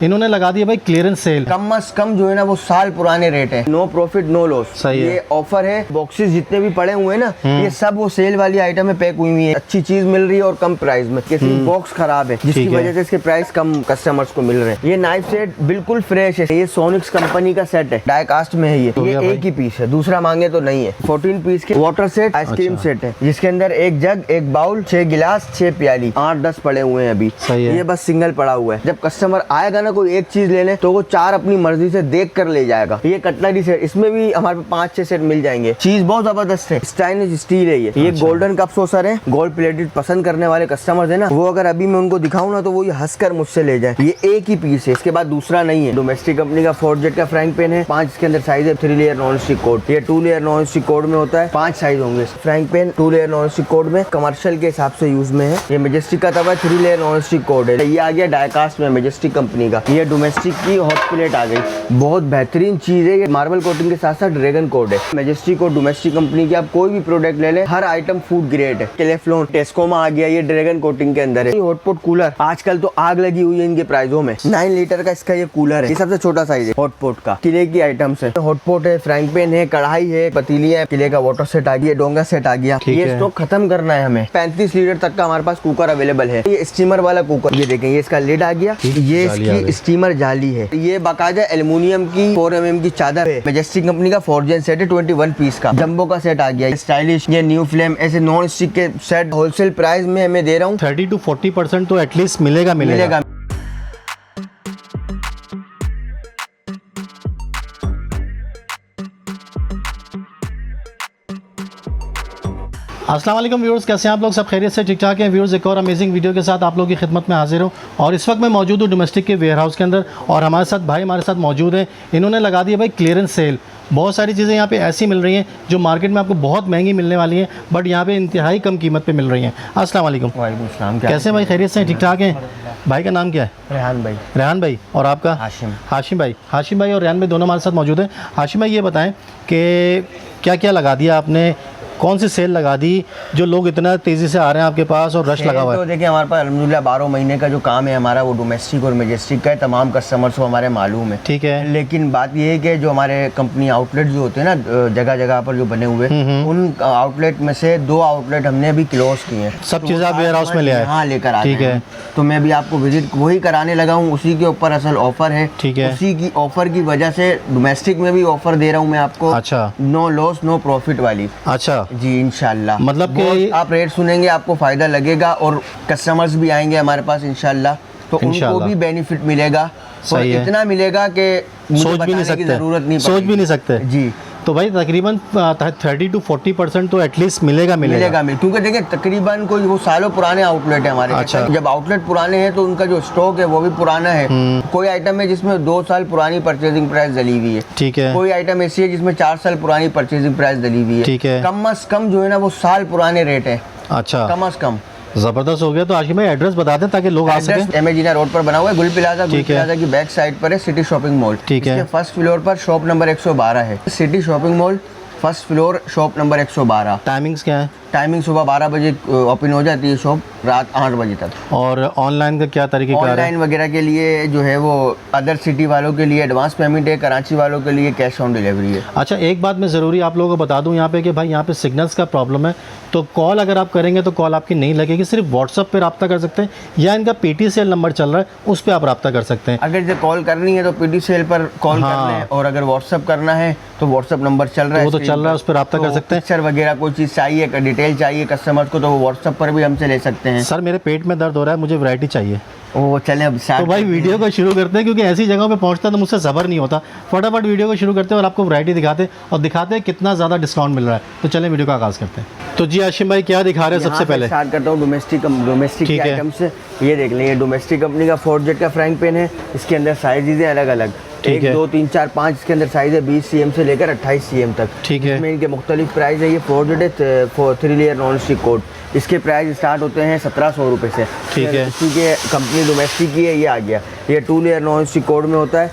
इन्होंने लगा दिया भाई क्लियरेंस सेल। कम से कम जो है ना वो साल पुराने रेट है, नो प्रॉफिट नो लॉस। सही है। ये ऑफर है। बॉक्सेस जितने भी पड़े हुए हैं ना ये सब वो सेल वाली आइटम में पैक हुई है। अच्छी चीज मिल रही है और कम प्राइस में। किसी बॉक्स खराब है जिसकी वजह से इसके प्राइस कम कस्टमर्स को मिल रहे हैं। ये नाइफ सेट बिल्कुल फ्रेश है। ये सोनिक्स कंपनी का सेट है, डाई कास्ट में है। ये एक ही पीस है, दूसरा मांगे तो नहीं है। 14 पीस के वाटर सेट आइसक्रीम सेट है जिसके अंदर एक जग, एक बाउल, 6 गिलास, 6 प्याली, 8-10 पड़े हुए हैं अभी। ये बस सिंगल पड़ा हुआ है। जब कस्टमर आएगा ना कोई एक चीज लेने तो वो 4 अपनी मर्जी से देख कर ले जाएगा। ये कटलरी सेट, इसमें भी हमारे पास 5-6 सेट मिल जाएंगे। चीज बहुत जबरदस्त है, स्टाइलिश स्टील है। ये गोल्डन कप सॉसर है। गोल्ड प्लेटेड पसंद करने वाले कस्टमर्स है ना, वो अगर अभी मैं उनको दिखाऊं ना तो वो ये हंसकर मुझसे ले जाए। ये एक ही पीस है, इसके बाद दूसरा नहीं है। डोमेस्टिक कंपनी का फोर्जेट का फ्राइंग पैन है। 5 इसके अंदर साइज है। 3 लेयर नॉन स्टिक कोड। ये 2 लेयर नॉन स्टिक कोड में होता है। 5 साइज होंगे frying pan 2 layer non stick code में, कमर्शियल के हिसाब से यूज में है। ये मेजेस्टिक का तवा 3 लेयर नॉन स्टिक कोड है। ये आ गया डाई कास्ट में मेजेस्टिक कंपनी का। ये डोमेस्टिक की हॉट प्लेट आ गई, बहुत बेहतरीन चीज है। ये मार्बल कोटिंग के साथ साथ ड्रैगन कोड है। मेजेस्टिक और डोमेस्टिक कंपनी की आप कोई भी प्रोडक्ट ले लें, हर आइटम फूड ग्रेड है। टेलेफ्लोन टेस्कोमा आ गया, ये ड्रैगन कोटिंग के अंदर है। हॉटपॉट कूलर आजकल तो आग लगी हुई है इनके प्राइसों में। 9 लीटर का इसका ये कूलर है। ये सबसे छोटा साइज है हॉटपॉट का। किले की आइटम्स है, हॉटपॉट है, फ्राइंग पैन है, कढ़ाई है, पतीली है, किले का वाटर सेट आ गया, डोंगा सेट आ गया। ये स्टॉक खत्म करना है हमें। 35 लीटर तक का हमारे पास कुकर अवेलेबल है। ये स्टीमर वाला कुकर, ये देखें, ये इसका लिड आ गया। ये इसकी स्टीमर जाली है। ये बाकायदा एल्युमिनियम की 4 mm की चादर है। मेजेस्टिक कंपनी का 4 सेट है 21 पीस का। जंबो का सेट आ गया, स्टाइलिश। ये न्यू फ्लेम ऐसे नॉन स्टिक के सेट होलसेल प्राइस में मैं दे रहा हूँ। 30 to 40% तो एटलीस्ट मिलेगा। अस्सलाम वालेकुम व्यूअर्स, कैसे हैं आप लोग? सब खैरियत से ठीक ठाक हैं व्यूअर्स। एक और अमेजिंग वीडियो के साथ आप लोगों की खिदमत में हाजिर हूँ और इस वक्त मैं मौजूद हूँ डोमेस्टिक के वेयर हाउस के अंदर और हमारे साथ मौजूद हैं। इन्होंने लगा दिया भाई क्लियरेंस सेल। बहुत सारी चीज़ें यहाँ पे ऐसी मिल रही हैं जो मार्केट में आपको बहुत महंगी मिलने वाली हैं, बट यहाँ पे इंतहाई कम कीमत पे मिल रही हैं। अस्सलाम वालेकुम। वालेकुम सलाम। कैसे भाई? खैरियत से ठीक ठाक हैं? भाई का नाम क्या है? रेहान भाई। और आपका? हाशिम भाई और रेहान भाई दोनों हमारे साथ मौजूद हैं। हाशिम भाई, ये बताएं कि क्या क्या लगा दिया आपने, कौन सी सेल लगा दी जो लोग इतना तेज़ी से आ रहे हैं आपके पास और रश लगा हुआ है? तो देखिए, हमारे पास अल्हम्दुलिल्लाह 12 महीने का जो काम है हमारा वो डोमेस्टिक और मेजेस्टिक का है। तमाम कस्टमर्स को हमारे मालूम है, ठीक है। लेकिन बात ये है कि जो हमारे कंपनी आउटलेट जो होते हैं ना जगह जगह पर जो बने हुए, उन आउटलेट में से 2 आउटलेट हमने अभी क्लोज किए हैं। सब चीज़ आप वेयर हाउस में ले आए? हाँ, लेकर आए। ठीक है। तो मैं भी आपको विजिट वही कराने लगा हूँ, उसी के ऊपर असल ऑफर है। ठीक है। उसी की ऑफर की वजह से डोमेस्टिक में भी ऑफर दे रहा हूँ मैं आपको। अच्छा। नो लॉस नो प्रॉफिट वाली। अच्छा जी, इंशाल्लाह। मतलब कि आप रेट सुनेंगे आपको फायदा लगेगा और कस्टमर्स भी आएंगे हमारे पास इंशाल्लाह, तो उनको भी बेनिफिट मिलेगा। और इतना मिलेगा कि सोच भी नहीं सकते, जरूरत नहीं, सोच भी नहीं सकते जी। तो भाई तकरीबन 30 to 40% तो एटलीस्ट मिलेगा। क्योंकि देखिए तकरीबन कोई वो सालों पुराने आउटलेट है हमारे। अच्छा। जब आउटलेट पुराने हैं तो उनका जो स्टॉक है वो भी पुराना है। कोई आइटम है जिसमें 2 साल पुरानी परचेजिंग प्राइस डली हुई है, ठीक है। कोई आइटम ऐसी है जिसमें 4 साल पुरानी परचेजिंग प्राइस डली हुई है, ठीक है। कम से कम जो है ना वो साल पुराने रेट है। अच्छा। कम से कम। जबरदस्त हो गया। तो आशिम भाई एड्रेस बता दें ताकि लोग आ सकें। एमेजीना रोड पर बना हुआ है, गुल प्लाजा की बैक साइड पर है सिटी शॉपिंग मॉल, ठीक है। फर्स्ट फ्लोर पर शॉप नंबर 112 है, city shopping mall first floor shop number 112। Timings क्या है? टाइमिंग सुबह 12 बजे ओपन हो जाती है शॉप, रात 8 बजे तक। और ऑनलाइन का क्या तरीके? ऑनलाइन वगैरह के लिए जो है वो अदर सिटी वालों के लिए एडवांस पेमेंट है, कराची वालों के लिए कैश ऑन डिलीवरी है। अच्छा, एक बात मैं ज़रूरी आप लोगों को बता दूं यहाँ पे कि भाई यहाँ पे सिग्नल्स का प्रॉब्लम है, तो कॉल अगर आप करेंगे तो कॉल आपकी नहीं लगेगी। सिर्फ व्हाट्सअप पे रब्ता कर सकते हैं या इनका पीटी सेल नंबर चल रहा है उस पर आप रब्ता कर सकते हैं। अगर कॉल करनी है तो पीटी सेल पर कॉल कर लें, और अगर व्हाट्सअप करना है तो व्हाट्सअप नंबर चल रहा है, वो तो चल रहा है, उस पर रब्ता कर सकते हैं। पिक्चर वगैरह कोई चीज़ चाहिए, डिटेल चाहिए कस्टमर को, तो वो व्हाट्सएप पर भी हमसे ले सकते हैं। सर मेरे पेट में दर्द हो रहा है, मुझे वैरायटी चाहिए। ओ चले अब तो भाई वीडियो को शुरू करते हैं, क्योंकि ऐसी जगहों पे पहुंचता है तो मुझसे सब्र नहीं होता। फटाफट वीडियो को शुरू करते हैं और आपको वैरायटी दिखाते हैं कितना ज़्यादा डिस्काउंट मिल रहा है। तो चलें वीडियो का आगाज़ करते हैं। तो जी हाशिम भाई, क्या दिखा रहे हैं? सबसे पहले स्टार्ट करता हूँ डोमेस्टिक आइटम से। ये देख लें, ये डोमेस्टिक कंपनी का फोर्जेट का फ्राइंग पैन है। इसके अंदर साइजेज हैं अलग अलग, 1 2 3 4 5 इसके अंदर साइज है 20 cm से लेकर 28 cm तक, ठीक है। इसमें इनके मुख्तलिफ प्राइस है। ये फोर्जेट है 3 लेयर नॉन स्टिक कोड, इसके प्राइस स्टार्ट होते हैं 1700 रुपये से, ठीक है। इसी के कंपनी डोमेस्टिक की है। ये आ गया, ये 2 लेयर नॉन स्टिक कोड में होता है।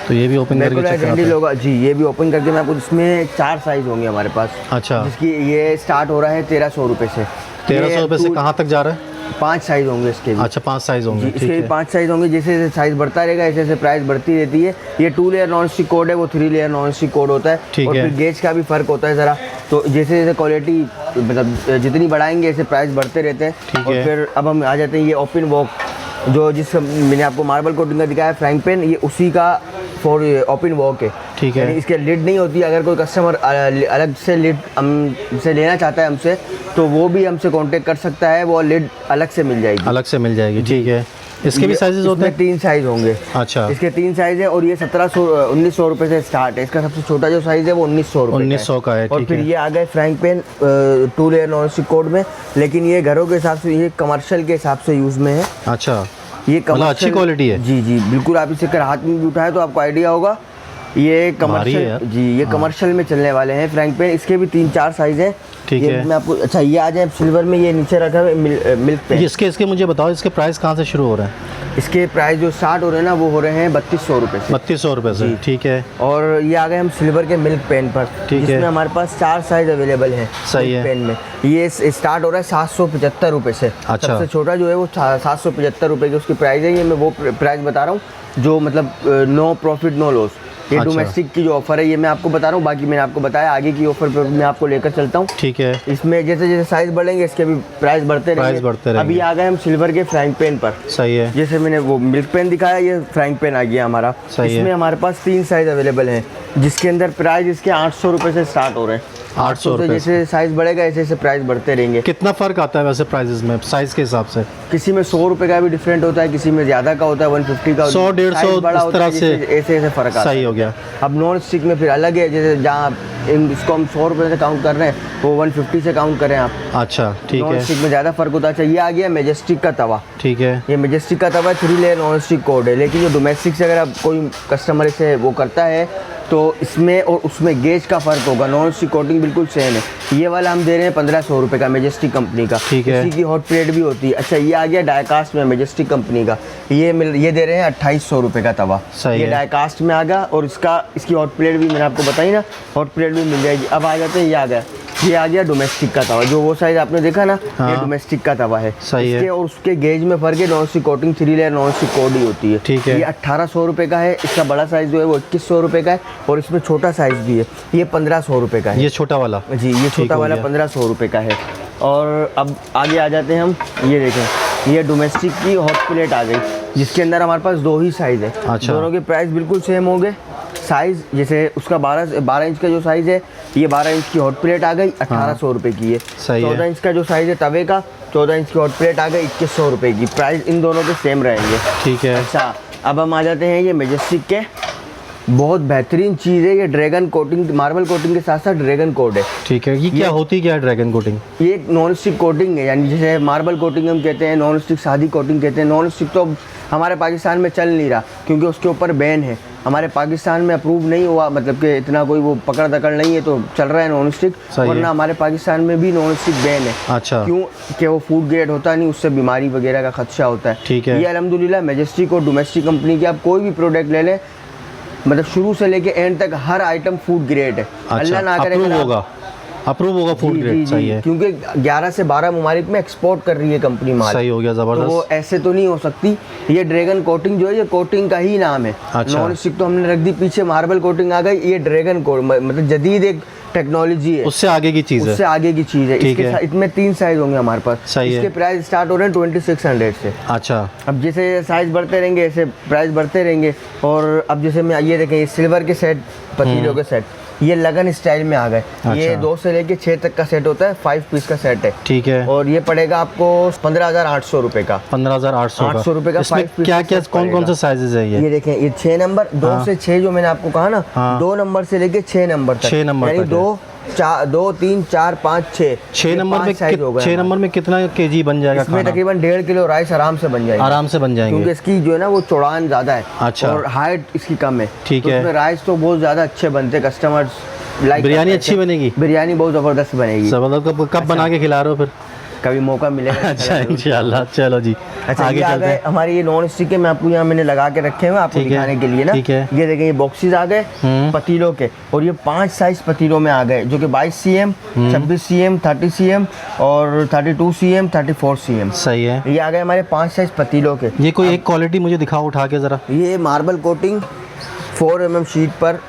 तो ये भी ओपन करके होगा जी, ये भी ओपन करके मैं आपको, इसमें 4 साइज होंगे हमारे पास। अच्छा। जिसकी ये स्टार्ट हो रहा है 1300 रुपये से। 1300 रुपये से कहाँ तक जा रहा है? 5 साइज होंगे इसके भी। अच्छा 5 साइज होंगे, ठीक इसके भी है। 5 साइज होंगे। जैसे जैसे साइज बढ़ता रहेगा ऐसे ऐसे प्राइस बढ़ती रहती है। ये 2 लेयर नॉन स्टिक कोड है, वो 3 लेयर नॉन स्टिक कोड होता है। ठीक और है। फिर गेज का भी फर्क होता है ज़रा। तो जैसे जैसे क्वालिटी मतलब जितनी बढ़ाएंगे ऐसे प्राइस बढ़ते रहते हैं। ठीक और है। फिर अब हम आ जाते हैं ये ओपन वॉक, जो जिस मैंने आपको मार्बल कोटिंग का दिखाया फ्राइंग पैन, ये उसी का फॉर ओपन वॉक है। ठीक है। यानी इसके लिड नहीं होती। अगर कोई कस्टमर अलग से लिड हमसे लेना चाहता है हमसे, तो वो भी हमसे कांटेक्ट कर सकता है, वो लिड अलग से मिल जाएगी। अलग से मिल जाएगी, ठीक है। इसके भी साइजेस होते हैं? 3 साइज होंगे। अच्छा, इसके 3 साइज है और ये 1900 रुपये से स्टार्ट है। इसका सबसे छोटा जो साइज है वो 1900 रुपये 1900 का है, और ठीक फिर है। ये आ गए frying pan 2 layer non stick code में, लेकिन ये घरों के हिसाब से, ये कमर्शियल के हिसाब से यूज़ में है। अच्छा, ये मतलब अच्छी क्वालिटी है। जी जी बिल्कुल। आप इसे कर हाथ में भी उठाए तो आपको आइडिया होगा। ये भारी है कमर्शियल, यार। जी ये कमर्शियल में चलने वाले हैं फ्राइंग पैन। इसके भी 3-4 साइज हैं। ठीक ये है। मैं आपको, अच्छा ये आ जाए सिल्वर में, ये नीचे रखा है मिल्क पैन। इसके मुझे बताओ, इसके प्राइस कहाँ से शुरू हो रहे हैं? इसके प्राइस जो स्टार्ट हो रहे हैं ना, वो हो रहे हैं 3200 रुपये से। 3200 रुपये से, जी। ठीक है। और ये आ गए हम सिल्वर के मिल्क पेन पर, ठीक है। जिसमें हमारे पास 4 साइज अवेलेबल हैं। सही मिल्क है। पेन में ये स्टार्ट हो रहा है 775 रुपये से। अच्छा। सबसे छोटा जो है वो 775 रुपये की उसकी प्राइस है। ये मैं वो प्राइस बता रहा हूँ जो मतलब नो प्रॉफिट नो लॉस। ये अच्छा। डोमेस्टिक की जो ऑफर है ये मैं आपको बता रहा हूँ। बाकी मैंने आपको बताया आगे की ऑफर पर मैं आपको लेकर चलता हूँ। ठीक है। इसमें जैसे जैसे साइज बढ़ेंगे इसके भी प्राइस बढ़ते रहेंगे। अभी आ गए हम सिल्वर के फ्राइंग पैन पर। सही है। जैसे मैंने वो मिल्क पेन दिखाया, ये फ्राइंग पैन आ गया हमारा। सही है। इसमें हमारे पास 3 साइज अवेलेबल हैं, जिसके अंदर प्राइस इसके 800 रुपये से स्टार्ट हो रहे हैं। 800 से रुपये जैसे साइज बढ़ेगा ऐसे ऐसे प्राइस बढ़ते रहेंगे। कितना फ़र्क आता है वैसे प्राइसेस में साइज़ के हिसाब से? किसी में 100 रुपये का भी डिफरेंट होता है, किसी में ज़्यादा का होता है, 150 का 100, 150 साइज बड़ा इस होता है, तरह से ऐसे ऐसे फ़र्क आता है। सही हो गया। अब नॉन स्टिक में फिर अलग है। जैसे जहाँ इसको हम 100 रुपये से काउंट कर रहे हैं, वो 150 से काउंट करें आप। अच्छा, ठीक नॉन है। स्टिक में ज़्यादा फ़र्क होता है। चाहिए आ गया मैजेस्टिक का तवा। ठीक है। ये मैजेस्टिक का तवा 3 लेयर नॉन स्टिक कोड है, लेकिन जो डोमेस्टिक से अगर आप कोई कस्टमर से वो करता है तो इसमें और उसमें गेज का फ़र्क होगा। नॉन स्टिक कोटिंग बिल्कुल सेम है। ये वाला हम दे रहे हैं 1500 रुपये का, मैजेस्टिक कंपनी का। ठीक है। इसी की हॉट प्लेट भी होती है। अच्छा ये आ गया डाइकास्ट में मैजेस्टिक कंपनी का, ये दे रहे हैं 2800 रुपये का तवा। सही ये है। डाइकास्ट में आ गया और इसकी हॉट प्लेट भी मैंने आपको बताई ना, हॉट प्लेट भी मिल जाएगी। अब आ जाते हैं, ये आ गया डोमेस्टिक का तवा, जो वो साइज आपने देखा ना, हाँ। ये डोमेस्टिक का तवा है। सही है। इसके और उसके गेज में फर्क है। Non stick coating 3 layer non stick code ही होती है। ठीक है। ये 1800 रुपये का है। इसका बड़ा साइज जो है वो 2100 रुपये का है, और इसमें छोटा साइज भी है, ये 1500 रुपये का है। ये छोटा वाला? जी ये ठीक छोटा हो वाला गया। 1500 रुपये का है। और अब आगे आ जाते हैं हम, ये देखें, ये डोमेस्टिक की हॉट प्लेट आ गई, जिसके अंदर हमारे पास 2 ही साइज़ है। अच्छा। दोनों के प्राइस बिल्कुल सेम होंगे। साइज़ जैसे उसका 12 इंच का जो साइज़ है, ये 12 इंच की हॉट प्लेट आ गई, 1800 रुपये की है। सही है। 14 इंच का जो साइज़ है तवे का, 14 इंच की हॉट प्लेट आ गई, 2100 रुपये की। प्राइस इन दोनों के सेम रहेंगे। ठीक है। अच्छा अब हम आ जाते हैं ये मैजेस्टिक के, बहुत बेहतरीन चीज़ है ये। ड्रैगन कोटिंग, मार्बल कोटिंग के साथ साथ ड्रैगन कोड है। ठीक है। ये क्या होती क्या है ड्रैगन कोटिंग? ये एक नॉन स्टिक कोटिंग है, यानी जैसे मार्बल कोटिंग हम कहते हैं, नॉन स्टिक सादी कोटिंग कहते हैं। नॉन स्टिक तो हमारे पाकिस्तान में चल नहीं रहा, क्योंकि उसके ऊपर बैन है। हमारे पाकिस्तान में अप्रूव नहीं हुआ, मतलब कि इतना कोई वो पकड़ दकड़ नहीं है, तो चल रहा है नॉन स्टिक। वरना हमारे पाकिस्तान में भी नॉन स्टिक बैन है। अच्छा। क्यों कि वो फूड ग्रेड होता नहीं, उससे बीमारी वगैरह का खदशा होता है। ठीक है। ये अल्हम्दुलिल्लाह मैजेस्टिक और डोमेस्टिक कंपनी की आप कोई भी प्रोडक्ट ले लें, मतलब शुरू से लेके एंड तक हर आइटम फूड ग्रेड है। अल्लाह ना करे अप्रूव होगा फूड ग्रेड। सही है। क्योंकि 11 से 12 ममालिक में एक्सपोर्ट कर रही है कंपनी माल। सही हो गया, तो जबरदस्त। वो ऐसे तो नहीं हो सकती। ये ड्रैगन कोटिंग जो है, ये कोटिंग का ही नाम है। अच्छा। नॉन स्टिक तो हमने रख दी पीछे, मार्बल कोटिंग आ गई। ये ड्रैगन कोट मतलब जदीद एक टेक्नोलॉजी है, उससे आगे की चीज़ है। उससे आगे की चीज़ है। ठीक इसके है। इसमें 3 साइज होंगे हमारे पास। सही है। इसके प्राइस स्टार्ट हो रहे हैं 2600 से। अच्छा। अब जैसे साइज बढ़ते रहेंगे ऐसे प्राइस बढ़ते रहेंगे। और अब जैसे मैं ये देखें, ये सिल्वर के सेट, पतीलों के सेट, ये लगन स्टाइल में आ गए। ये 2 से लेके 6 तक का सेट होता है, 5 पीस का सेट है। ठीक है। और ये पड़ेगा आपको 15,800 रुपये का। 15,800 800 रुपये का। इसमें 5 पीस क्या का क्या सेट कौन कौन पड़ेगा। से साइजेस है ये? ये देखें, ये 6 नंबर, 2 से 6 जो मैंने आपको कहा ना, हाँ। 2 नंबर से लेके 6 नंबर तक। 6 नंबर यानी तक 2, 3, 4, 5, 6। 6 नंबर में 6 नंबर में कितना केजी बन जाएगा इसमें खाना? तकरीबन 1.5 किलो राइस आराम से बन जाएगा। आराम से बन जाएंगे, क्योंकि इसकी जो है ना वो चौड़ान ज़्यादा है। अच्छा। और हाइट इसकी कम है। ठीक तो है। इसमें राइस तो बहुत ज़्यादा अच्छे बनते, कस्टमर्स लाइक। बिरयानी अच्छी बनेगी? बिरयानी बहुत ज़बरदस्त बनेगी। जबरदस्त। कब बना के खिला रहे हो फिर? कभी मौका मिलेगा। अच्छा इंशाल्लाह, चलो जी अच्छा आगे ये आ चलते गए हैं। हमारे ये नॉन स्टिक के, मैं आपको यहाँ मैंने लगा के रखे हुए आपको ठीक है, दिखाने के लिए ना। ठीक है। ये देखें ये बॉक्सेस आ गए पतीलों के, और ये 5 साइज पतीलों में आ गए, जो कि 22 cm, 26 cm, 30 cm और 32 cm, 34 cm। सही है। ये आ गए हमारे 5 साइज पतीलों के। ये कोई एक क्वालिटी मुझे दिखाओ उठा के ज़रा। ये मार्बल कोटिंग 4 mm शीट पर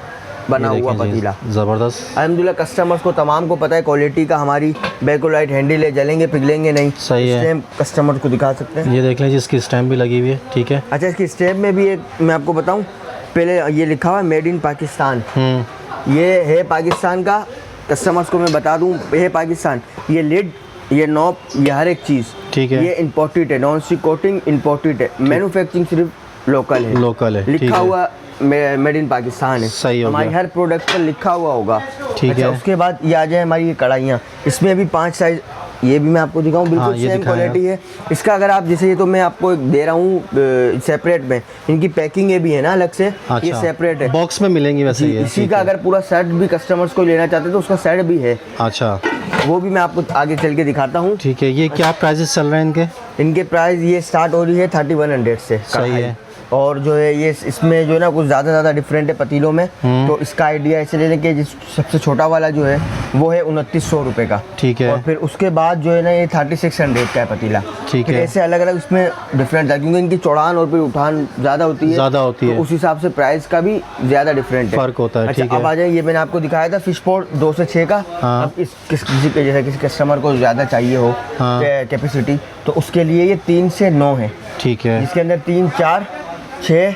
बना ये हुआ देखें जी, पतीला। ज़बरदस्त। अल्हम्दुलिल्लाह कस्टमर्स को तमाम को पता है क्वालिटी का, हमारी बैकोलाइट हैंडल है, जलेंगे पिघलेंगे नहीं। सही है। इसलिए हम कस्टमर को दिखा सकते हैं। ये देख लें जी, इसकी स्टैम्प भी लगी हुई है। ठीक है। अच्छा इसकी स्टेप में भी एक मैं आपको बताऊं, पहले ये लिखा हुआ है मेड इन पाकिस्तान। ये है पाकिस्तान का, कस्टमर्स को मैं बता दूं ये पाकिस्तान। ये लिड, ये नॉब, ये हर एक चीज़ ठीक है। ये इंपोर्टेड है, नॉन स्टिक कोटिंग इंपोर्टेड है, मैन्युफैक्चरिंग सिर्फ लोकल है। लोकल है, ठीक लिखा है। हुआ मेड इन पाकिस्तान है। सही हो हमारी गया। हर प्रोडक्ट पर लिखा हुआ होगा। ठीक अच्छा, है। उसके बाद ये आ जाए हमारी ये कढ़ाइयाँ, इसमें भी 5 साइज, ये भी मैं आपको दिखाऊं हाँ, बिल्कुल ये सेम दिखाएं क्वालिटी है इसका। अगर आप जैसे, ये तो मैं आपको एक दे रहा हूँ सेपरेट में, इनकी पैकिंग ये भी है ना अलग से, ये सेपरेट है, बॉक्स में मिलेंगी वैसे जी, ये। इसी ठीक का है। अगर पूरा सेट भी कस्टमर्स को लेना चाहते हैं तो उसका सेट भी है, अच्छा वो भी मैं आपको आगे चल के दिखाता हूँ। ठीक है। ये क्या प्राइसेस चल रहे हैं इनके? इनके प्राइस ये स्टार्ट हो रही है 3100 से सही कढ़ाई। है। और जो है ये इसमें जो है ना कुछ ज़्यादा डिफरेंट है पतीलों में, तो इसका आइडिया ऐसे ले लें कि जिस सबसे छोटा वाला जो है वो है 2900 रुपये का। ठीक है। और फिर उसके बाद जो है ना ये 3600 का है पतीला। ठीक फिर है। ऐसे अलग अलग इसमें डिफरेंट है, क्योंकि इनकी चौड़ान और फिर उठान ज़्यादा होती है, ज़्यादा होती तो है। उस हिसाब से प्राइस का भी ज़्यादा डिफरेंट है, फ़र्क होता है। अच्छा ठीक है। अब आ जाए, ये मैंने आपको दिखाया था फिश पॉट 2 से 6 का। हाँ। अब किसी के जैसे किसी कस्टमर को ज़्यादा चाहिए हो हाँ। कैपेसिटी, तो उसके लिए ये 3 से 9 है, ठीक है। जिसके अंदर 3, 4, 6,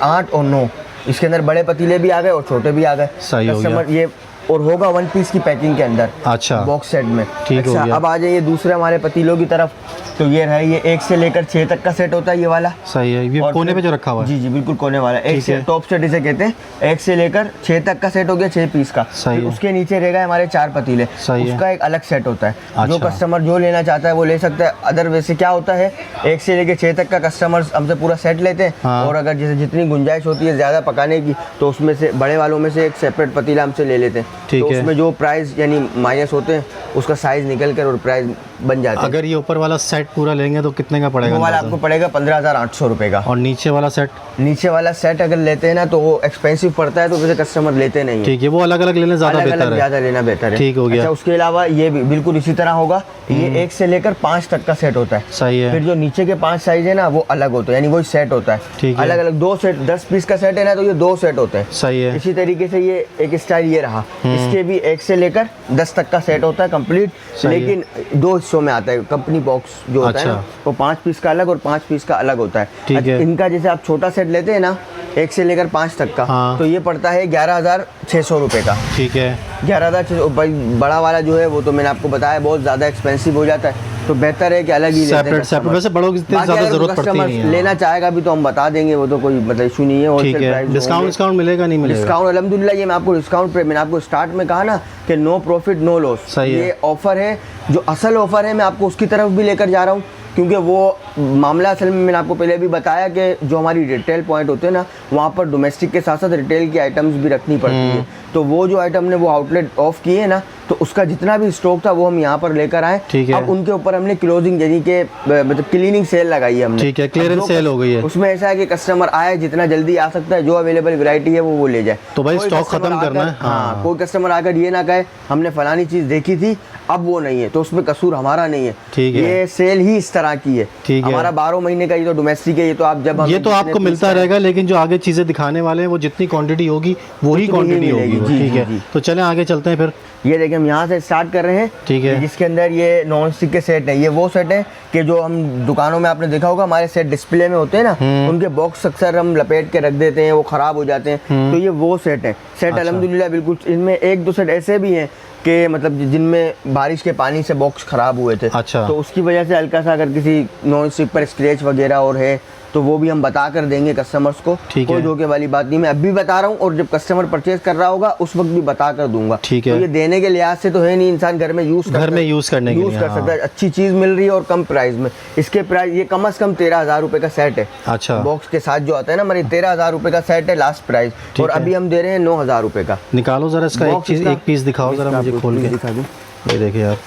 8 और 9, इसके अंदर बड़े पतीले भी आ गए और छोटे भी आ गए। सही हो गया। कस्टमर ये और होगा 1 पीस की पैकिंग के अंदर, अच्छा बॉक्स सेट में। ठीक हो अच्छा गया। अब आ जाइए दूसरे हमारे पतीलों की तरफ, तो ये है, ये 1 से लेकर 6 तक का सेट होता है ये वाला। सही है। ये और कोने पे फिर- जो रखा हुआ है। जी जी बिल्कुल कोने वाला, एक ठीक से है। टॉप सेट इसे कहते हैं, 1 से लेकर 6 तक का सेट हो गया, 6 पीस का। सही फिर है। उसके नीचे रहेगा हमारे 4 पतीले, सही है। उसका एक अलग सेट होता है। जो अच्छा। कस्टमर जो लेना चाहता है वो ले सकता है। अदर वैसे क्या होता है, 1 से लेकर 6 तक का कस्टमर हमसे पूरा सेट लेते हैं, हाँ। और अगर जैसे जितनी गुंजाइश होती है ज़्यादा पकाने की, तो उसमें से बड़े वालों में से एक सेपरेट पतीला हमसे ले लेते हैं। ठीक तो है। उसमें जो प्राइस यानी माइनस होते हैं, उसका साइज निकल कर और प्राइस बन जाता है। अगर ये ऊपर वाला सेट पूरा लेंगे तो कितने का पड़ेगा वो वाला अंदाज़ा? आपको पड़ेगा 15,800 रुपये का। और नीचे वाला सेट? नीचे वाला सेट अगर लेते हैं ना तो वो एक्सपेंसिव पड़ता है, तो वैसे कस्टमर लेते नहीं है। ठीक है। वो अलग अलग लेने ज़्यादा अलग बेहतर अलग है। ज़्यादा लेना बेहतर है। ठीक हो गया। अच्छा उसके अलावा ये भी बिल्कुल इसी तरह होगा, ये 1 से लेकर 5 तक का सेट होता है। सही है। फिर जो नीचे के 5 साइज है ना वो अलग होता है, यानी वही सेट होता है। ठीक है। अलग अलग 2 सेट, 10 पीस का सेट है ना तो ये 2 सेट होते हैं। सही है। इसी तरीके से ये एक स्टाइल ये रहा, इसके भी 1 से लेकर 10 तक का सेट होता है कंप्लीट, सही है। लेकिन 2 हिस्सों में आता है। कंपनी बॉक्स जो होता है ना, अच्छा। वो 5 पीस का अलग और 5 पीस का अलग होता है। ठीक है। इनका जैसे आप छोटा सेट लेते हैं ना 1 से लेकर 5 तक का, हाँ। तो ये पड़ता है 11,600 रुपये का। ठीक है। 11,600। भाई बड़ा वाला जो है वो तो मैंने आपको बताया बहुत ज़्यादा एक्सपेंसिव हो जाता है, तो बेहतर है कि अलग ही लेते हैं सेपरेट customer। वैसे बड़ों की इतनी बाकी ज़्यादा अगर ज़रूरत पड़ती customer नहीं है। लेना चाहेगा भी तो हम बता देंगे, वो तो कोई मतलब इशू नहीं है। ठीक है। डिस्काउंट मिलेगा नहीं मिलेगा? डिस्काउंट अल्हम्दुलिल्लाह ये मैं आपको डिस्काउंट पे, मैंने आपको स्टार्ट में कहा ना कि नो प्रॉफिट नो लॉस। सही है। ये ऑफर है, जो असल ऑफर है मैं आपको उसकी तरफ भी लेकर जा रहा हूँ, क्योंकि वो मामला असल में मैंने आपको पहले भी बताया कि जो हमारी रिटेल पॉइंट होते हैं ना, वहाँ पर डोमेस्टिक के साथ साथ रिटेल की आइटम्स भी रखनी पड़ती है। तो वो जो आइटम ने वो आउटलेट ऑफ किए ना, तो उसका जितना भी स्टॉक था वो हम यहाँ पर लेकर आए। ठीक है। अब उनके ऊपर हमने क्लोजिंग यानी कि मतलब क्लीनिंग सेल लगाई है हमने। ठीक है, क्लियरेंस अब जो सेल हो गई है। उसमें ऐसा है कि कस्टमर आए, जितना जल्दी आ सकता है, जो अवेलेबल वैरायटी है वो ले जाए। तो भाई कोई स्टॉक customer खत्म करना है। आकर- हाँ, कोई कस्टमर आकर ये ना कहे हमने फलानी चीज़ देखी थी अब वो नहीं है, तो उसमें कसूर हमारा नहीं है। ठीक है। ये सेल ही इस तरह की है। ठीक है। हमारा 12 महीने का ये तो डोमेस्टिक है, ये तो आप जब हम ये तो जितने आपको पीस मिलता का- रहेगा, लेकिन जो आगे चीज़ें दिखाने वाले हैं वो जितनी क्वांटिटी होगी वही उतनी ही क्वांटिटी होगी मिलेगी। वो। जी, ठीक जी, है। जी। तो चलें आगे चलते हैं फिर। ये देखिए हम यहाँ से स्टार्ट कर रहे हैं। ठीक है। जिसके अंदर ये नॉन स्टिक के सेट है, ये वो सेट है कि जो हम दुकानों में आपने देखा होगा हमारे सेट डिस्प्ले में होते हैं ना, उनके बॉक्स अक्सर हम लपेट के रख देते हैं, वो खराब हो जाते हैं। तो ये वो सेट है। सेट अच्छा। अल्हम्दुलिल्लाह बिल्कुल, इनमें 1-2 सेट ऐसे भी हैं कि मतलब जिनमें बारिश के पानी से बॉक्स खराब हुए थे। अच्छा। तो उसकी वजह से हल्का सा अगर किसी नॉन स्टिक पर स्क्रैच वगैरह और है तो वो भी हम बता कर देंगे कस्टमर्स को। ठीक कोई है। धोखे वाली बात नहीं, मैं अभी बता रहा हूँ और जब कस्टमर परचेज कर रहा होगा उस वक्त भी बता कर दूंगा। ठीक है। तो ये देने के लिहाज से तो है नहीं, इंसान घर में यूज घर में यूज़ करने के लिए, कर हाँ। सकता है। अच्छी चीज मिल रही है और कम प्राइस में। इसके प्राइस ये कम से कम 13,000 रुपए का सेट है। अच्छा। बॉक्स के साथ जो आता है ना हमारे 13,000 रुपए का सेट है लास्ट प्राइस, ठीक और है। अभी हम दे रहे हैं 9,000 रुपए का। निकालो ज़रा इसका एक बॉक्स चीज़, इसका- एक पीस दिखाओ ज़रा इसका मुझे आपको खोल पीस के। दिखा दूं। ये देखिए यार,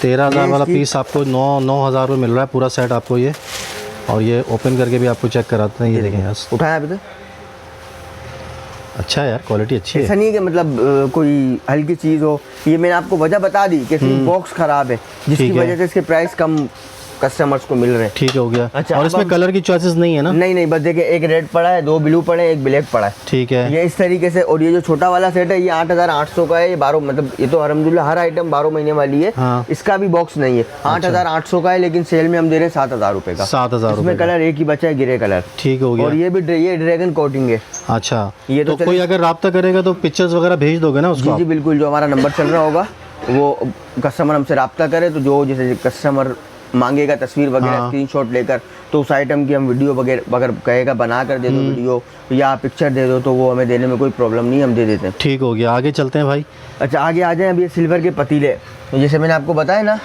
13,000 वाला इसकी- पीस आपको 9,000 में मिल रहा है पूरा सेट आपको ये। और ये ओपन करके भी आपको चेक कराते हैं। ये देखें यार, उठाया अभी तक अच्छा है यार, क्वालिटी अच्छी ऐसा है। नहीं है कि मतलब कोई हल्की चीज़ हो। ये मैंने आपको वजह बता दी कि इसकी बॉक्स खराब है, जिसकी ठीक है। वजह से इसके प्राइस कम कस्टमर्स को मिल रहे हैं। ठीक हो गया। अच्छा, और अब इसमें हम- कलर की चॉइसेस नहीं है ना? नहीं नहीं, बस देखिए एक रेड पड़ा है, 2 ब्लू पड़े हैं, एक ब्लैक पड़ा है। ठीक है। ये इस तरीके से। और ये जो छोटा वाला सेट है ये 8,800 का है। ये 12 मतलब ये तो अल्हम्दुलिल्लाह हर आइटम 12 महीने वाली है। हाँ। इसका भी बॉक्स नहीं है। 8,800 का है, लेकिन सेल में हम दे रहे हैं 7,000 रुपए का। 7,000 इसमें रुपए का। कलर एक ही बचा है, ग्रे कलर। ठीक हो और गया। ये भी ये ड्रैगन कोटिंग है। अच्छा, ये तो तो कोई अगर रब्ता करेगा तो पिक्चर्स वगैरह भेज दोगे ना जी उसको? जी बिल्कुल, जो हमारा नंबर चल रहा होगा वो कस्टमर हमसे रब्ता करे तो जो जैसे कस्टमर मांगेगा तस्वीर वगैरह हाँ। स्क्रीनशॉट लेकर, तो उस आइटम की हम वीडियो वगैरह अगर कहेगा बना कर दे दो वीडियो या पिक्चर दे दो, तो वो हमें देने में कोई प्रॉब्लम नहीं, हम दे देते हैं। ठीक हो गया, आगे चलते हैं भाई। अच्छा आगे आ जाएं। अभी ये सिल्वर के पतीले, जैसे मैंने आपको बताया ना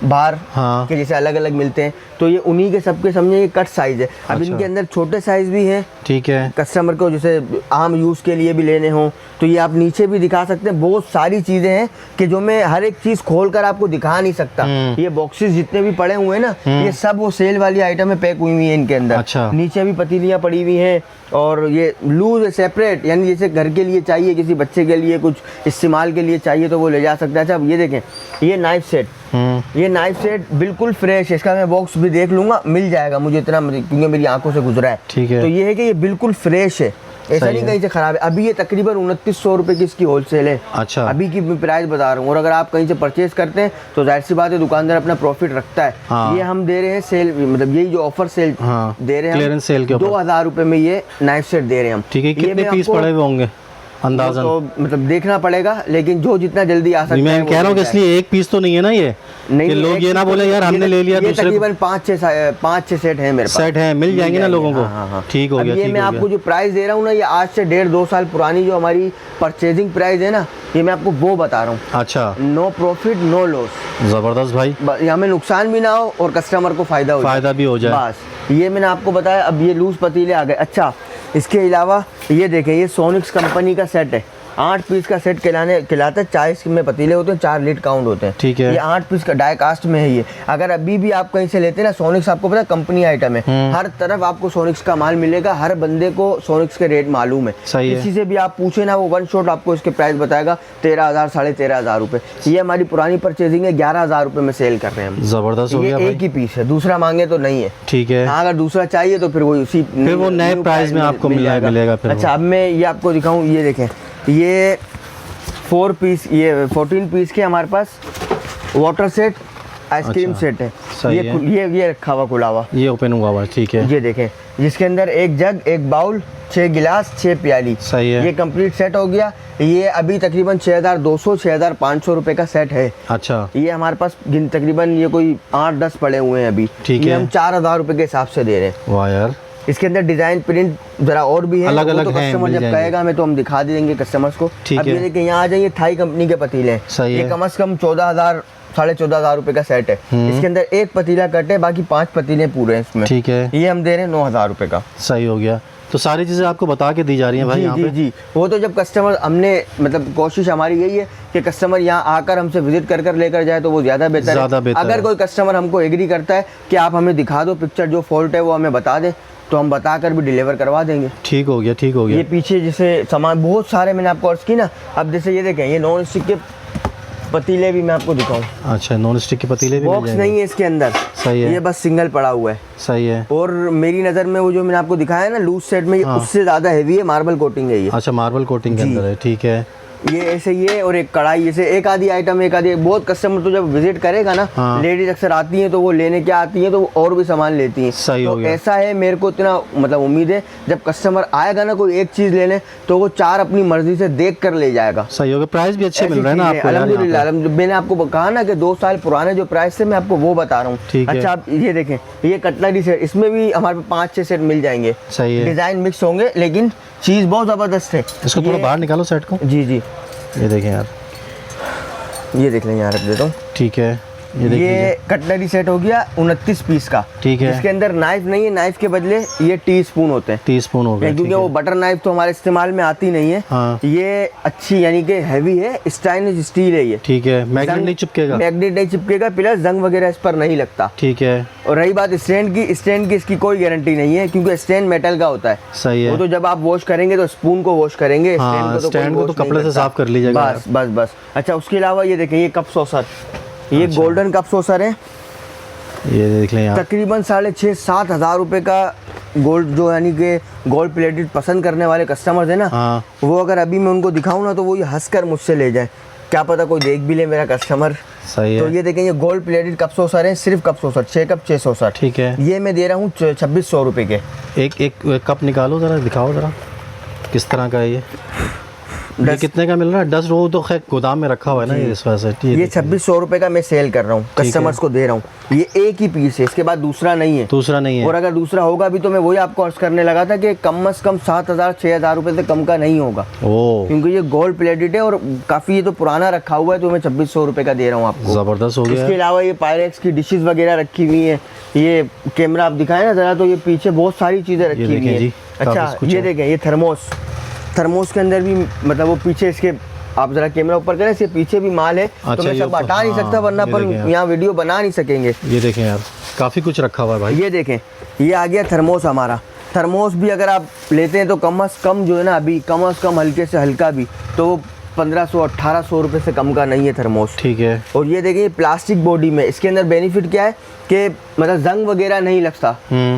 बाहर हाँ। के जैसे अलग अलग मिलते हैं, तो ये उन्हीं के सबके समझे ये कट साइज है। अब अच्छा। इनके अंदर छोटे साइज भी हैं, ठीक है। कस्टमर को जैसे आम यूज़ के लिए भी लेने हों तो ये आप नीचे भी दिखा सकते हैं। बहुत सारी चीज़ें हैं कि जो मैं हर एक चीज़ खोल कर आपको दिखा नहीं सकता। ये बॉक्सेस जितने भी पड़े हुए हैं ना, ये सब वो सेल वाली आइटम में पैक हुई हुई है इनके अंदर। अच्छा। नीचे भी पतीलियाँ पड़ी हुई हैं और ये लूज सेपरेट, यानी जैसे घर के लिए चाहिए, किसी बच्चे के लिए कुछ इस्तेमाल के लिए चाहिए तो वो ले जा सकता है। अच्छा अब ये देखें, ये नाइफ सेट, ये नाइफ सेट बिल्कुल फ्रेश है। इसका मैं बॉक्स भी देख लूँगा, मिल जाएगा मुझे इतना, क्योंकि मेरी आंखों से गुजरा है। ठीक है। तो ये है कि ये बिल्कुल फ्रेश है, ऐसा सही नहीं है। कहीं से खराब है। अभी ये तकरीबन 2900 रुपये की इसकी होलसेल है। अच्छा। अभी की मैं प्राइस बता रहा हूँ। और अगर आप कहीं से परचेज करते हैं तो जाहिर सी बात है दुकानदार अपना प्रॉफिट रखता है। हाँ। ये हम दे रहे हैं सेल, मतलब यही जो ऑफर सेल हाँ, दे रहे हैं, clearance sale के ऊपर। 2,000 रुपये में ये नाइफ सेट दे रहे हैं हम। ठीक है, ये कितने मैं पीस आपको- पड़े हुए होंगे अंदाजन? तो मतलब देखना पड़ेगा, लेकिन जो जितना जल्दी आ सकता है मैं वो कह रहा हूँ कि ले जाए। इसलिए एक पीस तो नहीं है ना ये, नहीं कि लोग ये ना बोले यार हमने ले लिया, ये दूसरे तकरीबन 5-6 सेट है मेरे पास। सेट है, मिल जाएंगे ना लोगों को? हाँ, हाँ। ठीक हो अब गया। ये ठीक मैं हो आपको गया। जो प्राइस दे रहा हूँ ना, ये आज से 1.5-2 साल पुरानी जो हमारी परचेजिंग प्राइस है ना, ये मैं आपको वो बता रहा हूँ। अच्छा, नो प्रॉफिट नो लॉस, जबरदस्त भाई, हमें नुकसान भी ना हो और कस्टमर को फायदा हो जाए। फायदा भी हो जाए। बस ये मैंने आपको बताया। अब ये लूज पतीले आ गए। अच्छा इसके अलावा ये देखें, ये सोनिक्स कंपनी का सेट है। 8 पीस का सेट खिलाता है। 40 में पतीले होते हैं, 4 लीड काउंट होते हैं। ठीक है। ये 8 पीस का डाई कास्ट में है ये। अगर अभी भी आप कहीं से लेते हैं ना, सोनिक्स आपको पता है कंपनी आइटम है, हर तरफ आपको सोनिक्स का माल मिलेगा। हर बंदे को सोनिक्स के रेट मालूम है। सही है। किसी से भी आप पूछे ना, वो वन शॉट आपको इसके प्राइस बताएगा 13,000 13,500 रुपये। ये हमारी पुरानी परचेजिंग है, 11,000 रुपये में सेल कर रहे हैं हम। जबरदस्त हो ये गया एक भाई। ही पीस है, दूसरा मांगे तो नहीं है। ठीक है। हाँ, अगर दूसरा चाहिए तो फिर वो उसी फिर वो नए प्राइस में आपको मिलेगा फिर वो। अच्छा अब मैं ये आपको दिखाऊं, ये देखें, ये 4 पीस, ये 14 पीस के हमारे पास वाटर सेट आइसक्रीम अच्छा, सेट है। सही है। ये रखा हुआ खुला हुआ, ये ओपन हुआ हुआ है, ठीक है। ये देखें, जिसके अंदर एक जग, एक बाउल, 6 गिलास, 6 प्याली। सही है। ये कंप्लीट सेट हो गया। ये अभी तकरीबन 6,200 6,500 रुपए का सेट है। अच्छा, ये हमारे पास तकरीबन ये कोई 8-10 पड़े हुए हैं अभी। ठीक ये है। हम 4,000 रुपए के हिसाब से दे रहे हैं। वाह यार, इसके अंदर डिजाइन प्रिंट जरा और भी है, अलग-अलग वो तो हैं, कस्टमर मिल जब जाएंगे। कहेगा हमें तो हम दिखा देंगे कस्टमर्स को। ठीक अब है। ये देखिए, यहाँ आ जाइए, थाई कंपनी के पतीले हैं। सही ये है। कम से कम 14,000 14,500 रुपए का सेट है। इसके अंदर एक पतीला कट है, बाकी 5 पतीले पूरे हैं इसमें। ठीक है। ये हम दे रहे हैं 9,000 रुपए का। सही हो गया। तो सारी चीज़ें आपको बता के दी जा रही हैं भाई यहाँ जी पे? जी, वो तो जब कस्टमर, हमने मतलब कोशिश हमारी यही है कि कस्टमर यहाँ आकर हमसे विजिट कर लेकर जाए तो वो ज़्यादा बेहतर ज़्यादा है। बेहतर अगर है। कोई कस्टमर हमको एग्री करता है कि आप हमें दिखा दो पिक्चर, जो फॉल्ट है वो हमें बता दें, तो हम बताकर भी डिलीवर करवा देंगे। ठीक हो गया, ठीक हो ये गया। पीछे जैसे सामान बहुत सारे मैंने आपको अर्ज की ना। अब जैसे ये देखें, ये नॉन स्टिक के पतीले भी मैं आपको दिखाऊं। अच्छा, नॉन स्टिक के पतीले भी मिल बॉक्स जाएंगे? नहीं है इसके अंदर, सही है। ये बस सिंगल पड़ा हुआ है। सही है। और मेरी नज़र में वो जो मैंने आपको दिखाया ना लूज सेट में, ये हाँ। उससे ज़्यादा हैवी है, मार्बल कोटिंग है ये। अच्छा, मार्बल कोटिंग के जी। अंदर है, ठीक है। ये ऐसे ही है। और एक कढ़ाई, जैसे एक आधी आइटम, एक आधी, बहुत कस्टमर तो जब विजिट करेगा ना, हाँ। लेडीज अक्सर आती हैं तो वो लेने क्या आती हैं तो वो और भी सामान लेती हैं। सही तो हो गया। ऐसा है, मेरे को इतना मतलब उम्मीद है जब कस्टमर आएगा ना कोई एक चीज़ लेने, तो वो 4 अपनी मर्जी से देख कर ले जाएगा। सही हो गया। प्राइस भी अच्छे ऐसी मिल रहे हैं ना चीज़ें, आपको यार यहाँ पे? अल्हम्दुलिल्लाह अल्हम्दुलिल्लाह। मैंने आपको कहा ना कि 2 साल पुराने जो प्राइस थे मैं आपको वो बता रहा हूँ। ठीक है। अच्छा आप ये देखें, ये कटलरी सेट, इसमें भी हमारे पास 5-6 सेट मिल जाएंगे। सही है। डिज़ाइन मिक्स होंगे, लेकिन चीज़ बहुत ज़बरदस्त है। इसको थोड़ा ये- बाहर निकालो सेट को। जी जी, ये देखें यार, ये देख लें, यहाँ रख देता हूँ। ठीक है। ये कटलरी सेट हो गया 29 पीस का। ठीक है। इसके अंदर नाइफ नहीं है, नाइफ के बदले ये टी स्पून होते हैं। टी स्पून हो गया, क्योंकि वो बटर नाइफ तो हमारे इस्तेमाल में आती नहीं है। हाँ। ये अच्छी यानी कि हैवी है, स्टेनलेस स्टील है ये। ठीक है, मैग्नेट नहीं चिपकेगा? मैग्नेट नहीं चिपकेगा, प्लस जंग वगैरह इस पर नहीं लगता। ठीक है। और रही बात स्टैंड की इसकी कोई गारंटी नहीं है, क्योंकि स्टैंड मेटल का होता है। सही है। वो तो जब आप वॉश करेंगे तो स्पून को वॉश करेंगे, हाँ, स्टैंड को तो कपड़े से साफ कर लीजिएगा। बस बस बस। अच्छा, उसके अलावा ये देखें, ये कप सॉसर, ये गोल्डन कप सॉसर है। ये देख लें आप, तकरीबन 6,500-7 हज़ार रुपए का गोल्ड, जो यानी कि गोल्ड प्लेटेड पसंद करने वाले कस्टमर्स है ना, हाँ। वो अगर अभी मैं उनको दिखाऊं ना तो वो ये हंस कर मुझसे ले जाए, क्या पता कोई देख भी ले मेरा कस्टमर। सही तो है। ये देखें, ये गोल्ड प्लेटेड कप सॉसर है, सिर्फ कप सॉसर 6 कप 660। ठीक है। ये मैं दे रहा हूँ 2600 रुपये के। एक कप निकालो ज़रा, दिखाओ ज़रा किस तरह का है ये कितने का मिल रहा है? 10 वो तो खैर गोदाम में रखा हुआ है ना, ये इस वजह से। ये 2600 रुपये का मैं सेल कर रहा हूँ, कस्टमर्स को दे रहा हूँ। ये एक ही पीस है, इसके बाद दूसरा नहीं है। दूसरा नहीं है। और अगर दूसरा होगा भी तो मैं वही आपको अर्ज करने लगा था कि कम से कम 7,000-6,000 रुपये से कम का नहीं होगा। ओ, क्योंकि ये गोल्ड प्लेटेड है और काफ़ी ये तो पुराना रखा हुआ है, तो मैं 2600 रुपये का दे रहा हूँ आपको। ज़बरदस्त हो गया। इसके अलावा ये पायरेक्स की डिशेस वगैरह रखी हुई है। ये कैमरा आप दिखाएं ना ज़रा, तो ये पीछे बहुत सारी चीज़ें रखी हुई हैं। अच्छा, ये देखें, ये थर्मोस के अंदर भी मतलब वो पीछे इसके, आप जरा कैमरा ऊपर करें, इसके पीछे भी माल है। तो मैं सब हटा नहीं सकता, वरना अपन यहाँ वीडियो बना नहीं सकेंगे। ये देखें यार, काफ़ी कुछ रखा हुआ है भाई। ये देखें, ये आ गया थर्मोस हमारा। थर्मोस भी अगर आप लेते हैं तो कम से कम जो है ना, अभी कम से कम हल्के से हल्का भी तो 1500-1800 रुपये से कम का नहीं है थर्मोस। ठीक है। और ये देखिए प्लास्टिक बॉडी में, इसके अंदर बेनिफिट क्या है कि मतलब जंग वगैरह नहीं लगता।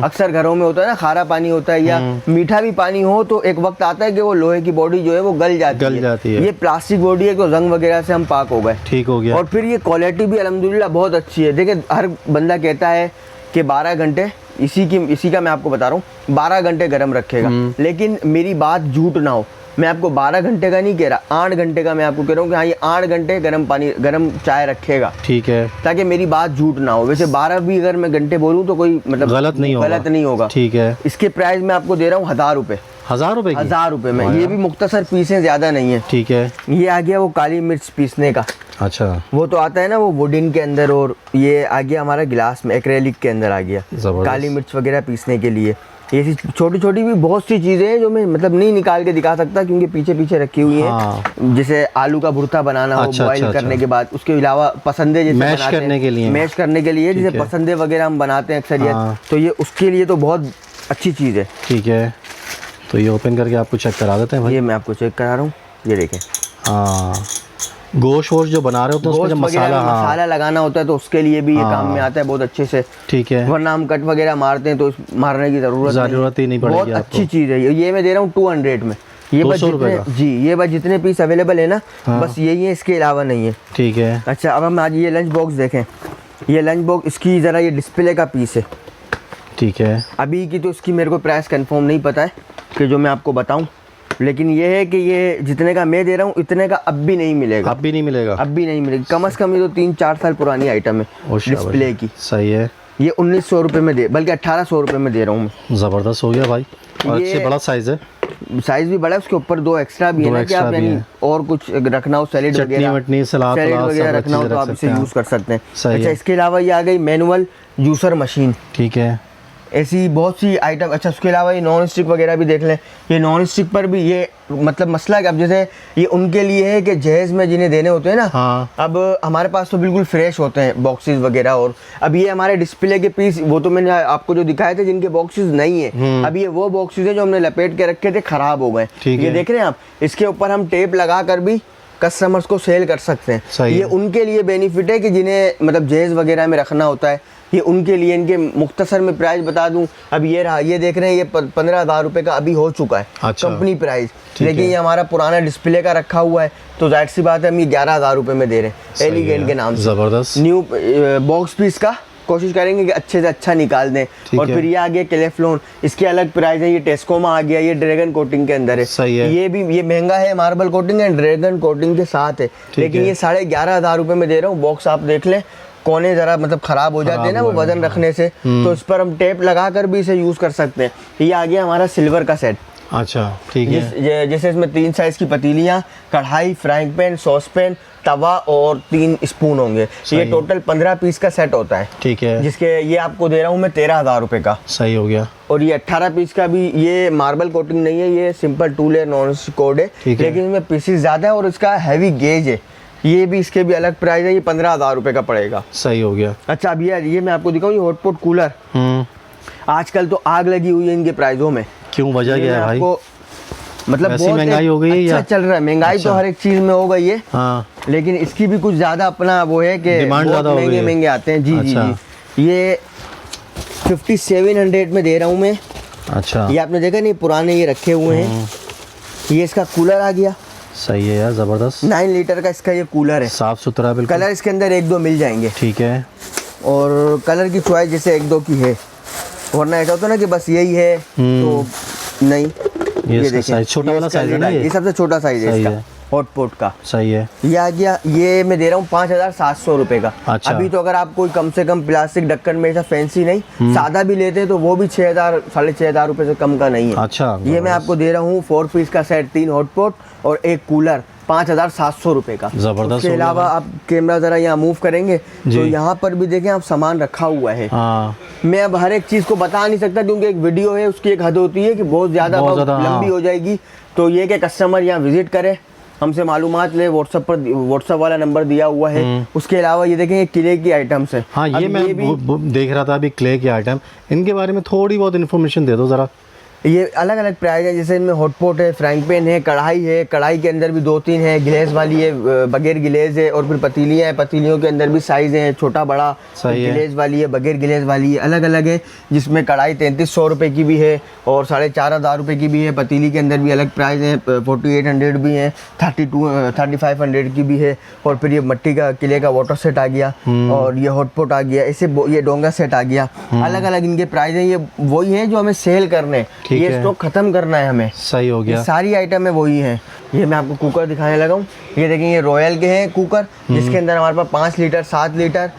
अक्सर घरों में होता है ना, खारा पानी होता है या मीठा भी पानी हो तो एक वक्त आता है कि वो लोहे की बॉडी जो है वो गल जाती है। ये प्लास्टिक बॉडी है तो जंग वगैरह से हम पाक हो गए। ठीक हो गया। और फिर ये क्वालिटी भी अल्हम्दुलिल्लाह बहुत अच्छी है। देखिए, हर बंदा कहता है कि 12 घंटे, इसी का मैं आपको बता रहा हूँ, 12 घंटे गर्म रखेगा। लेकिन मेरी बात झूठ ना हो, मैं आपको 12 घंटे का नहीं कह रहा, 8 घंटे का मैं आपको कह रहा हूँ कि हाँ, ये 8 घंटे गर्म चाय रखेगा। ठीक है। ताकि मेरी बात झूठ ना हो। वैसे 12 भी अगर मैं घंटे बोलूँ तो कोई मतलब गलत नहीं होगा। ठीक है। इसके प्राइस मैं आपको दे रहा हूँ 1000 रुपये। 1000 रुपये? 1000 रुपये में। ये भी मुख्तसर पीसें, ज़्यादा नहीं है। ठीक है। ये आ गया वो काली मिर्च पीसने का। अच्छा, वो तो आता है ना वो वुडन के अंदर, और ये आ गया हमारा गिलास में एक्रेलिक के अंदर आ गया काली मिर्च वगैरह पीसने के लिए। ये छोटी छोटी भी बहुत सी चीज़ें हैं जो मैं मतलब नहीं निकाल के दिखा सकता, क्योंकि पीछे पीछे रखी हुई हैं। हाँ। जैसे आलू का भुर्ता बनाना हो, बॉईल करने के बाद, उसके अलावा पसंदे जैसे मैश करने के लिए जैसे पसंदे वगैरह हम बनाते हैं अक्सरियत, तो ये उसके लिए तो बहुत अच्छी चीज़ है। ठीक है, तो ये ओपन करके आपको चेक करा देते हैं भाई। ये मैं आपको चेक करा रहा हूँ, ये देखें। हाँ, गोश्त वोश्त जो बना रहे होते हैं उसमें जब मसाला लगाना होता है तो उसके लिए भी ये काम में आता है बहुत अच्छे से। ठीक है। वरना हम कट वगैरह मारते हैं तो मारने की जरूरत ही नहीं पड़ेगी। बहुत अच्छी चीज़ है ये मैं दे रहा हूँ 200 में। ये बस ये बस जितने पीस अवेलेबल है ना, बस यही है, इसके अलावा नहीं है। ठीक है। अच्छा, अब हम आज ये लंच बॉक्स देखें। ये लंच बॉक्स, इसकी ज़रा ये डिस्प्ले का पीस है। ठीक है। अभी की तो इसकी मेरे को प्राइस कंफर्म नहीं पता है कि जो मैं आपको बताऊं, लेकिन ये है कि ये जितने का मैं दे रहा हूँ इतने का अब भी नहीं मिलेगा। अब भी नहीं मिलेगा। कम से कम ये तो 3-4 साल पुरानी आइटम है डिस्प्ले की। सही है। ये 1900 रुपये में बल्कि 1800 रुपये में दे रहा हूँ। ज़बरदस्त हो गया भाई, और अच्छे बड़ा साइज़ है। साइज भी बड़ा है, उसके ऊपर 2 एक्स्ट्रा भी है ना, कि आप यानी और कुछ रखना हो, सैलेड वगैरह, सलाद वगैरह रखना हो तो आप इसे यूज़ कर सकते हैं। अच्छा, इसके अलावा ये आ गई मैनुअल जूसर मशीन। ठीक है। ऐसी बहुत सी आइटम। अच्छा, उसके अलावा ये नॉन स्टिक वगैरह भी देख लें। ये नॉन स्टिक पर भी ये मतलब मसला कि अब जैसे ये उनके लिए है कि जहेज़ में जिन्हें देने होते हैं ना। हाँ। अब हमारे पास तो बिल्कुल फ्रेश होते हैं बॉक्सेस वगैरह, और अब ये हमारे डिस्प्ले के पीस, वो तो मैंने आपको जो दिखाए थे जिनके बॉक्सेस नहीं है, अब ये वो बॉक्सेस हैं जो हमने लपेट के रखे थे, ख़राब हो गए। ये देख रहे हैं आप, इसके ऊपर हम टेप लगा कर भी कस्टमर्स को सेल कर सकते हैं। ये उनके लिए बेनिफिट है कि जिन्हें मतलब जहेज़ वगैरह में रखना होता है, ये उनके लिए। इनके मुख्तसर में प्राइस बता दूं, अब ये रहा, ये देख रहे हैं, ये 15,000 रुपये का अभी हो चुका है। अच्छा। Company price. लेकिन ये हमारा पुराना डिस्प्ले का रखा हुआ है, तो जाहिर सी बात है हम ये 11,000 रुपये में दे रहे हैं एलिगेंट के नाम से। ज़बरदस्त। न्यू बॉक्स पीस का कोशिश करेंगे कि अच्छे से अच्छा निकाल दें। और फिर ये आ गया कैलेफ्लॉन, इसके अलग प्राइस है। ये टेस्कोमा आ गया, ये ड्रैगन कोटिंग के अंदर है। सही है। ये भी ये महंगा है, मार्बल कोटिंग है, ड्रैगन कोटिंग के साथ है। लेकिन ये 11,500 रुपये में दे रहा हूँ। बॉक्स आप देख लें, कोने ज़रा मतलब ख़राब हो जाते हैं ना वो वजन रखने से, तो इस पर हम टेप लगा कर भी इसे यूज़ कर सकते हैं। ये आ गया हमारा सिल्वर का सेट। अच्छा ठीक है। जैसे इसमें 3 साइज की पतीलियाँ, कढ़ाई, फ्राइंग पैन, सॉस पैन, तवा और 3 स्पून होंगे। ये टोटल 15 पीस का सेट होता है। ठीक है। जिसके ये आपको दे रहा हूँ मैं 13,000 रुपये का। सही हो गया। और ये 18 पीस का भी, ये मार्बल कोटिंग नहीं है, ये simple 2 layer non stick code है, लेकिन इसमें पीसेस ज़्यादा है और इसका हैवी गेज है। ये भी, इसके भी अलग प्राइस है, ये 15,000 रुपये का पड़ेगा। सही हो गया। अच्छा अब ये मैं आपको दिखाऊँ, ये हॉटपॉट कूलर, आजकल तो आग लगी हुई है इनके प्राइसों में। क्यों, वजह क्या है भाई? मतलब बहुत महंगाई हो गई है अच्छा या चल रहा है, महंगाई तो हर एक चीज में हो गई है। हाँ। लेकिन इसकी भी कुछ ज्यादा अपना वो है कि डिमांड ज्यादा हो गई है। महंगे आते हैं। जी अच्छा। जी ये 5700 में दे रहा हूँ मैं। अच्छा। ये आपने देखा नहीं, पुराने ये रखे हुए हैं। ये इसका कूलर आ गया। सही है यार, जबरदस्त। 9 लीटर का इसका ये कूलर है, साफ सुथरा बिल्कुल। कलर इसके अंदर 1-2 मिल जाएंगे। ठीक है। और कलर की चॉइस जैसे 1-2 की है, वरना ऐसा होता ना कि बस यही है तो नहीं। ये देखिए साइज, छोटा वाला साइज है ना, ये सबसे छोटा साइज है इसका हॉटपॉट का। सही है। ये आ गया, ये मैं दे रहा हूँ 5,700 रुपये का। अच्छा। अभी तो अगर आप कोई कम से कम प्लास्टिक ढक्कन में ऐसा फैंसी नहीं, सादा भी लेते हैं तो वो भी 6,000 6,500 रुपये से कम का नहीं है। अच्छा। ये मैं आपको दे रहा हूँ 4 पीस का सेट, 3 हॉटपॉट और 1 कूलर, 5,700 रुपये का। जबरदस्त। उसके अलावा आप कैमरा जरा यहाँ मूव करेंगे तो यहाँ पर भी देखें आप, सामान रखा हुआ है। हाँ। मैं अब हर एक चीज़ को बता नहीं सकता क्योंकि एक वीडियो है, उसकी एक हद होती है कि बहुत ज़्यादा लंबी हो जाएगी। तो ये कि कस्टमर यहाँ विजिट करे, हमसे मालूमात ले, व्हाट्सएप वाला नंबर दिया हुआ है। उसके अलावा ये देखें, ये किले की आइटम्स है। हाँ, ये मैं देख रहा था अभी, क्ले के आइटम, इनके बारे में थोड़ी बहुत इन्फॉर्मेशन दे दो ज़रा। ये अलग अलग प्राइस है, जैसे इनमें हॉटपॉट है, फ्राइंग पैन है, कढ़ाई है, कढ़ाई के अंदर भी 2-3 है, गिलेज वाली है, बगैर गिलेज है, और फिर पतीलियाँ हैं, पतीलियों के अंदर भी साइज़ है, छोटा बड़ा, गिलेज वाली है, बगैर गिलेज वाली है, अलग अलग है। जिसमें कढ़ाई 3,300 रुपये की भी है और 4,500 रुपये की भी है। पतीली के अंदर भी अलग प्राइस है, 4,800 भी है, 3,500 की भी है। और फिर ये मिट्टी का किले का वाटर सेट आ गया और ये हॉटपॉट आ गया, ऐसे ये डोंगा सेट आ गया। अलग अलग इनके प्राइस है। ये वही है जो हमें सेल करने, ये स्टॉक खत्म करना है हमें। सही हो गया। ये सारी आइटम है वही है। ये मैं आपको कुकर दिखाने लगा हूँ। ये देखें, ये रॉयल के हैं कुकर, जिसके अंदर हमारे पास 5 लीटर, 7 लीटर,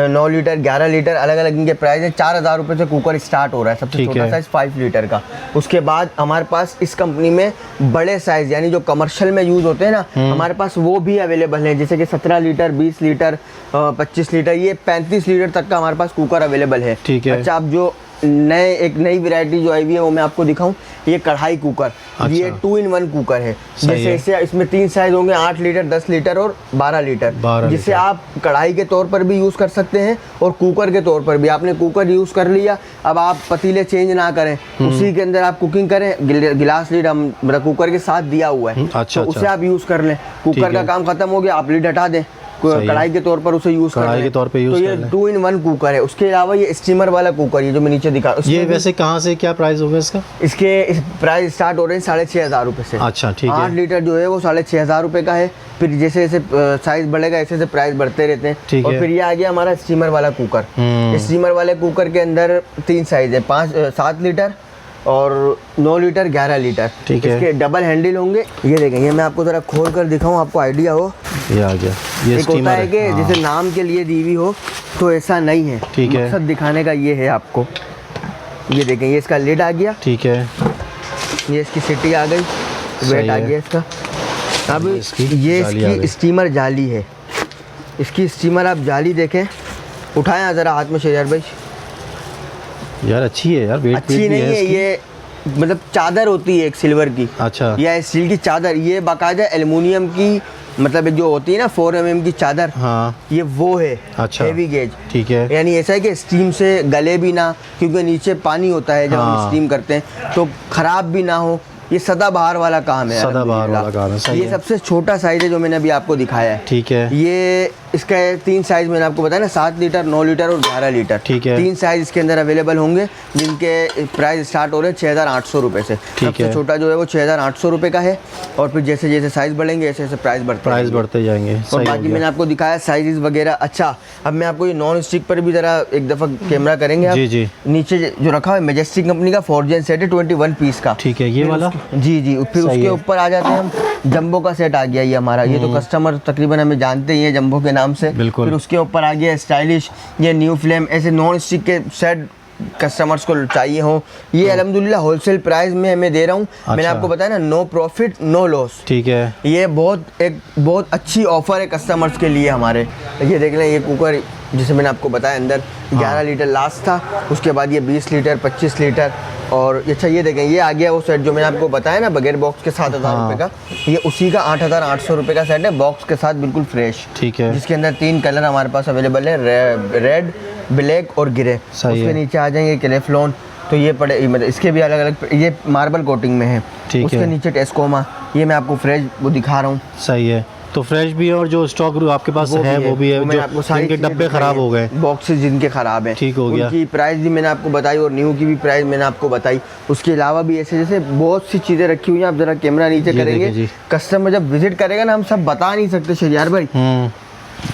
9 लीटर, 11 लीटर, अलग अलग इनके प्राइस है। 4,000 रुपये से कुकर स्टार्ट हो रहा है, सबसे छोटा साइज 5 लीटर का। उसके बाद हमारे पास इस कंपनी में बड़े साइज, यानी जो कमर्शियल में यूज़ होते हैं ना, हमारे पास वो भी अवेलेबल है। जैसे कि 17 लीटर, 20 लीटर, 25 लीटर, ये 35 लीटर तक का हमारे पास कुकर अवेलेबल है। अच्छा, अब जो एक नई वैरायटी जो आई हुई है वो मैं आपको दिखाऊं, ये कढ़ाई कुकर। अच्छा। ये 2-in-1 कुकर है। जैसे इसमें 3 साइज होंगे, 8 लीटर, 10 लीटर और 12 लीटर, जिसे आप कढ़ाई के तौर पर भी यूज़ कर सकते हैं और कुकर के तौर पर भी। आपने कुकर यूज़ कर लिया, अब आप पतीले चेंज ना करें, उसी के अंदर आप कुकिंग करें। गिलास लीड हम कुकर के साथ दिया हुआ है। अच्छा, तो उसे आप यूज़ कर लें। कुकर का काम खत्म हो गया, आप लीड हटा दें, कढ़ाई के तौर पर उसे यूज कढ़ाई के तौर पे यूज तो ये 2-in-1 कुकर है। उसके अलावा ये स्टीमर वाला कुकर, ये जो मैं नीचे दिखा, ये वैसे कहाँ से क्या प्राइस होगा इसका? इसके प्राइस स्टार्ट हो रहे हैं 6,500 रुपये से। अच्छा, ठीक है। 8 लीटर जो है वो 6,500 रुपये का है। फिर जैसे जैसे साइज बढ़ेगा ऐसे ऐसे प्राइस बढ़ते रहते हैं। और फिर ये आ गया हमारा स्टीमर वाला कुकर। स्टीमर वाले कुकर के अंदर 3 साइज है, 7 लीटर और 9 लीटर, 11 लीटर। ठीक है। इसके डबल हैंडल होंगे। ये देखें, ये मैं आपको ज़रा खोल कर दिखाऊं, आपको आइडिया हो। ये आ गया, ये एक होता है कि जैसे नाम के लिए दी हुई हो, तो ऐसा नहीं है। ठीक है। मकसद दिखाने का ये है आपको। ये देखें, ये इसका लिड आ गया। ठीक है। ये इसकी सीटी आ गई, वेट आ गया इसका। अब ये इसकी स्टीमर जाली है। इसकी स्टीमर आप जाली देखें, उठाएं ज़रा हाथ में शेजार भाई। यार अच्छी है यार, वेट अच्छी नहीं है ये, मतलब चादर होती है एक सिल्वर की। अच्छा। या स्टील की चादर, ये बाकायदा एल्युमिनियम की, मतलब जो होती है ना 4 mm की चादर। हाँ। ये वो है। अच्छा। Heavy gauge. ठीक है। यानी ऐसा है कि स्टीम से गले भी ना, क्योंकि नीचे पानी होता है जब हम स्टीम करते हैं, तो खराब भी ना हो। ये सदाबहार वाला काम है। सदाबहार वाला काम है। सही ये सबसे छोटा साइज है जो मैंने अभी आपको दिखाया है। ठीक है। ये इसका 3 साइज मैंने आपको बताया ना, 7 लीटर, 9 लीटर और 11 लीटर। ठीक है। 3 साइज इसके अंदर अवेलेबल होंगे, जिनके प्राइस स्टार्ट हो रहे हैं 6,800 रुपये से। सबसे छोटा जो है वो 6,800 रुपये का है। और फिर जैसे जैसे साइज बढ़ेंगे ऐसे ऐसे प्राइस बढ़ते जाएंगे। और बाकी मैंने आपको दिखाया साइजेस वगैरह। अच्छा, अब मैं आपको ये नॉन स्टिक पर भी ज़रा एक दफ़ा कैमरा करेंगे आप। जी। नीचे जो रखा हुआ है मैजेस्टिक कंपनी का 4 सेट है, 21 पीस का। ठीक है, ये वाला। जी। फिर उसके ऊपर आ जाते हैं हम, जंबो का सेट आ गया ये हमारा। ये तो कस्टमर तकरीबन हमें जानते ही हैं जंबो के नाम से। बिल्कुल। फिर उसके ऊपर आ गया स्टाइलिश, ये न्यू फ्लेम, ऐसे नॉन स्टिक के सेट कस्टमर्स को चाहिए हो। ये अल्हम्दुलिल्लाह होलसेल प्राइस में मैं दे रहा हूँ। मैंने आपको बताया ना, नो प्रॉफिट नो लॉस। ठीक है, ये बहुत अच्छी ऑफर है कस्टमर्स के लिए हमारे। ये देख लें, ये कुकर जैसे मैंने आपको बताया अंदर 11 लीटर लास्ट था, उसके बाद ये 20 लीटर 25 लीटर। और अच्छा ये देखें, ये आ गया वो सेट जो मैंने आपको बताया ना बगैर बॉक्स के 7,000 रुपये का, ये उसी का 8,800 रुपये का सेट है, बॉक्स के साथ बिल्कुल फ्रेश। ठीक है, जिसके अंदर 3 कलर हमारे पास अवेलेबल है, रेड, ब्लैक और ग्रे। सही उसके है। नीचे आ जाएंगे क्लेफ्लॉन, तो ये पड़े मतलब इसके भी अलग अलग, ये मार्बल कोटिंग में है। ठीक उसके है। नीचे टेस्कोमा, ये मैं आपको फ्रेश वो दिखा रहा हूँ। सही है। तो फ्रेश भी है और जो स्टॉक आपके पास है वो भी है, मैंने आपको जो सारी जिनके चीज़ें डब्बे दिखाई ख़राब हैं, हो गए, बॉक्सेस जिनके ख़राब हैं, ठीक हो गया। उनकी प्राइस भी मैंने आपको बताई और न्यू की भी प्राइस मैंने आपको बताई। उसके अलावा भी ऐसे जैसे बहुत सी चीज़ें रखी हुई हैं। आप ज़रा कैमरा नीचे ये करेंगे, देखिए जी। कस्टमर जब विजिट करेगा ना, हम सब बता नहीं सकते शहरियार भाई।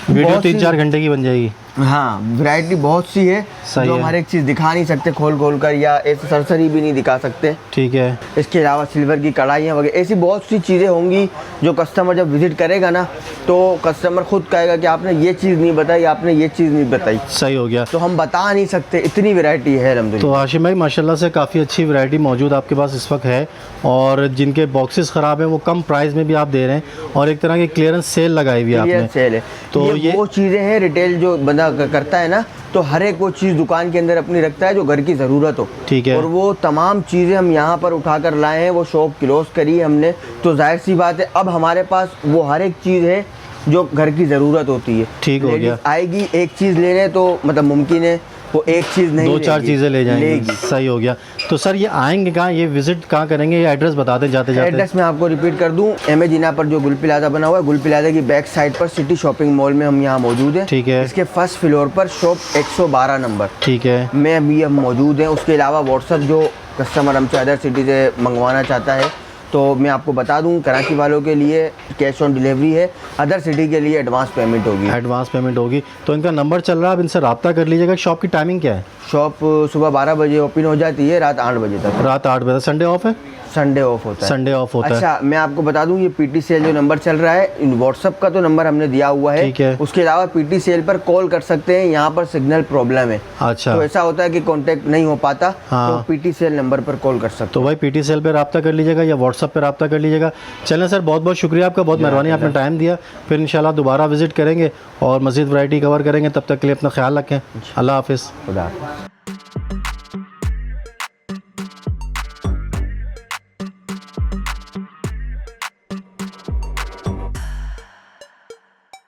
वीडियो बहुत 3-4 घंटे की बन जाएगी। हाँ, वैरायटी बहुत सी है सही जो है। हम हर एक चीज़ दिखा नहीं सकते खोल कर, या ऐसे सरसरी भी नहीं दिखा सकते। ठीक है, इसके अलावा सिल्वर की कढ़ाइयाँ वगैरह ऐसी बहुत सी चीज़ें होंगी जो कस्टमर जब विजिट करेगा ना, तो कस्टमर खुद कहेगा कि आपने ये चीज़ नहीं बताई, आपने ये चीज़ नहीं बताई। सही हो गया। तो हम बता नहीं सकते, इतनी वैरायटी है अल्हम्दुलिल्लाह। तो हाशिम भाई माशाल्लाह से काफ़ी अच्छी वैरायटी मौजूद आपके पास इस वक्त है, और जिनके बॉक्सेस ख़राब हैं वो कम प्राइस में भी आप दे रहे हैं, और एक तरह की क्लियरेंस सेल लगाई हुई है ये आपने। सेल है। तो तो ये वो चीज़ें हैं, रिटेल जो बंदा करता है ना, तो हर एक वो चीज़ दुकान के अंदर अपनी रखता है जो घर की ज़रूरत हो। ठीक है। और वो तमाम चीज़ें हम यहाँ पर उठा कर लाए हैं, वो शॉप क्लोज करी है हमने, तो जाहिर सी बात है अब हमारे पास वो हर एक चीज़ है जो घर की ज़रूरत होती है। ठीक हो गया। आएगी एक चीज़ लेने तो मतलब मुमकिन है वो एक चीज़ नहीं 2-4 लेगी, चीज़ें ले जाएंगे। लेगी। सही हो गया। तो सर ये आएंगे कहाँ, ये विजिट कहाँ करेंगे, ये एड्रेस बता दें जाते जाते। एड्रेस मैं आपको रिपीट कर दूं, एम ए जिना पर जो गुल प्लाजा बना हुआ है, गुल प्लाजा की बैक साइड पर सिटी शॉपिंग मॉल में हम यहाँ मौजूद हैं। ठीक है। इसके फर्स्ट फ्लोर पर शॉप 112 नंबर ठीक है, में अभी हम मौजूद हैं। उसके अलावा व्हाट्सअप जो कस्टमर हमसे अदर सिटी से मंगवाना चाहता है, तो मैं आपको बता दूं, कराची वालों के लिए कैश ऑन डिलीवरी है, अदर सिटी के लिए एडवांस पेमेंट होगी। एडवांस पेमेंट होगी। तो इनका नंबर चल रहा है, आप इनसे रब्ता कर लीजिएगा। शॉप की टाइमिंग क्या है? शॉप सुबह 12 बजे ओपन हो जाती है, रात 8 बजे तक। रात 8 बजे। संडे ऑफ है? संडे ऑफ होता है। संडे ऑफ होता है। अच्छा, मैं आपको बता दूं, ये पीटी सेल जो नंबर चल रहा है, व्हाट्सअप का तो नंबर हमने दिया हुआ है। ठीक है। उसके अलावा पीटी सेल पर कॉल कर सकते हैं, यहाँ पर सिग्नल प्रॉब्लम है। अच्छा। तो ऐसा होता है कि कांटेक्ट नहीं हो पाता, हाँ। तो पीटी सेल नंबर पर कॉल कर सकते तो भाई पीटी सेल पे रब्ता कर लीजिएगा या व्हाट्सअप पे रब्ता कर लीजिएगा। चलें सर, बहुत बहुत शुक्रिया आपका, बहुत मेहरबानी, आपने टाइम दिया। फिर इंशाल्लाह दोबारा विजिट करेंगे और मज़ीद वैरायटी कवर करेंगे। तब तक के लिए अपना ख्याल रखें। अल्लाह हाफिज़। खुदा हाफ़िज़।